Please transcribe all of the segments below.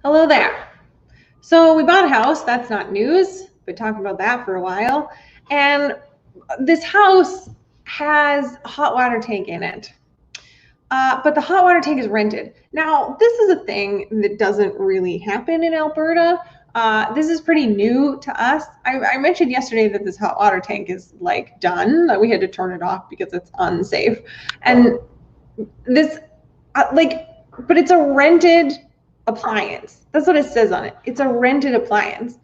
Hello there. So we bought a house. That's not news. Been talking about that for a while. And this house has a hot water tank in it. But the hot water tank is rented. Now, this is a thing that doesn't really happen in Alberta. This is pretty new to us. I mentioned yesterday that this hot water tank is like done, that we had to turn it off because it's unsafe. And this, but it's a rented appliance. That's what it says on it. It's a rented appliance.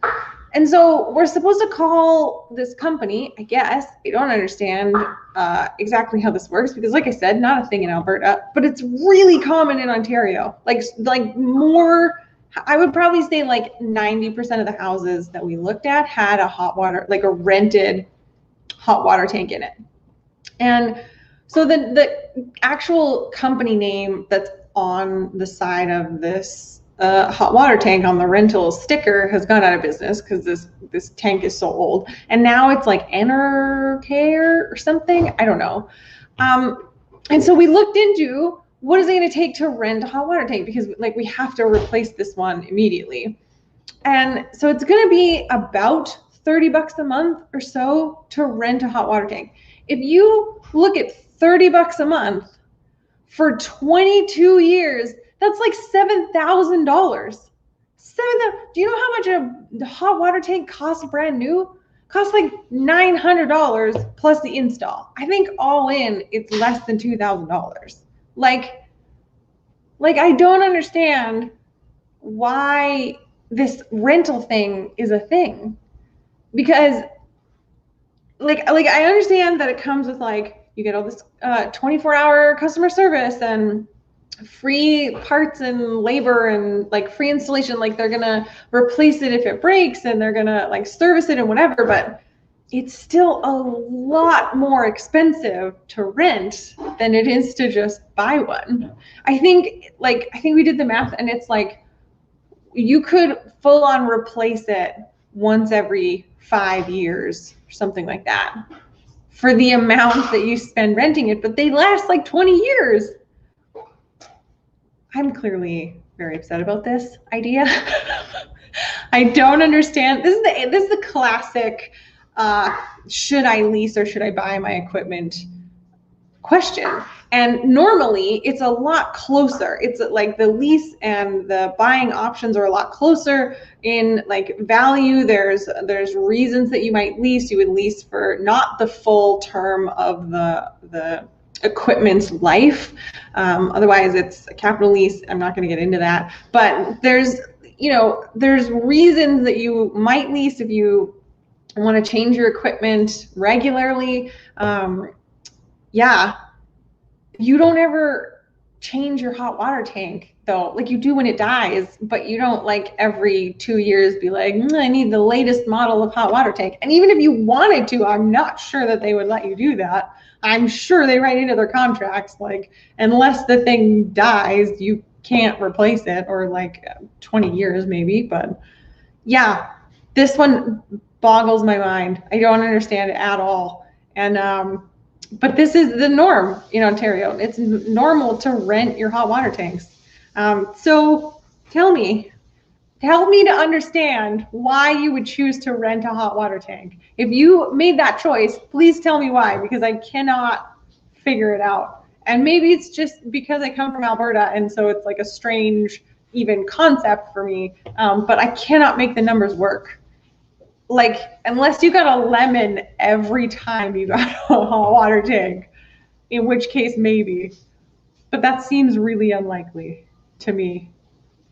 And so we're supposed to call this company, I guess. I don't understand exactly how this works because, like I said, not a thing in Alberta, but it's really common in Ontario. Like more, I would probably say like 90% of the houses that we looked at had a hot water, like a rented hot water tank in it. And so the actual company name that's on the side of this hot water tank on the rental sticker has gone out of business because this tank is so old, and now it's like Enercare or something. I don't know. And so we looked into what is it going to take to rent a hot water tank, because like we have to replace this one immediately. And so it's going to be about $30 a month or so to rent a hot water tank. If you look at $30 a month for 22 years, that's like $7,000. Do you know how much a hot water tank costs brand new? Costs like $900 plus the install. I think all in, it's less than $2,000. Like I don't understand why this rental thing is a thing, because like I understand that it comes with like you get all this 24-hour customer service and free parts and labor and like free installation, like they're gonna replace it if it breaks and they're gonna like service it and whatever, but it's still a lot more expensive to rent than it is to just buy one. I think we did the math and it's like you could full on replace it once every 5 years or something like that for the amount that you spend renting it, but they last like 20 years. I'm clearly very upset about this idea. I don't understand. This is the classic should I lease or should I buy my equipment question. And normally it's a lot closer. It's like the lease and the buying options are a lot closer in like value. There's reasons that you might lease. You would lease for not the full term of the equipment's life. Otherwise it's a capital lease. I'm not going to get into that, but there's reasons that you might lease if you want to change your equipment regularly. Yeah, you don't ever change your hot water tank though. Like you do when it dies, but you don't like every 2 years be like, I need the latest model of hot water tank. And even if you wanted to, I'm not sure that they would let you do that. I'm sure they write into their contracts, like, unless the thing dies, you can't replace it, or like 20 years maybe. But yeah, this one boggles my mind. I don't understand it at all. And but this is the norm in Ontario. It's normal to rent your hot water tanks. So help me to understand why you would choose to rent a hot water tank. If you made that choice, please tell me why, because I cannot figure it out. And maybe it's just because I come from Alberta and so it's like a strange even concept for me, but I cannot make the numbers work. Like, unless you got a lemon every time you got a hot water tank, in which case maybe, but that seems really unlikely to me.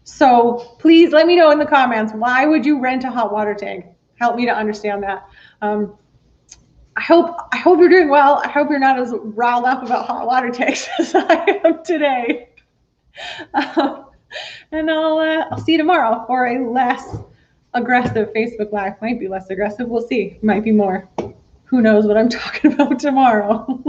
So please let me know in the comments, why would you rent a hot water tank? Help me to understand that. I hope you're doing well. I hope you're not as riled up about hot water tanks as I am today. And I'll see you tomorrow for a less aggressive Facebook Live. Might be less aggressive. We'll see. Might be more. Who knows what I'm talking about tomorrow.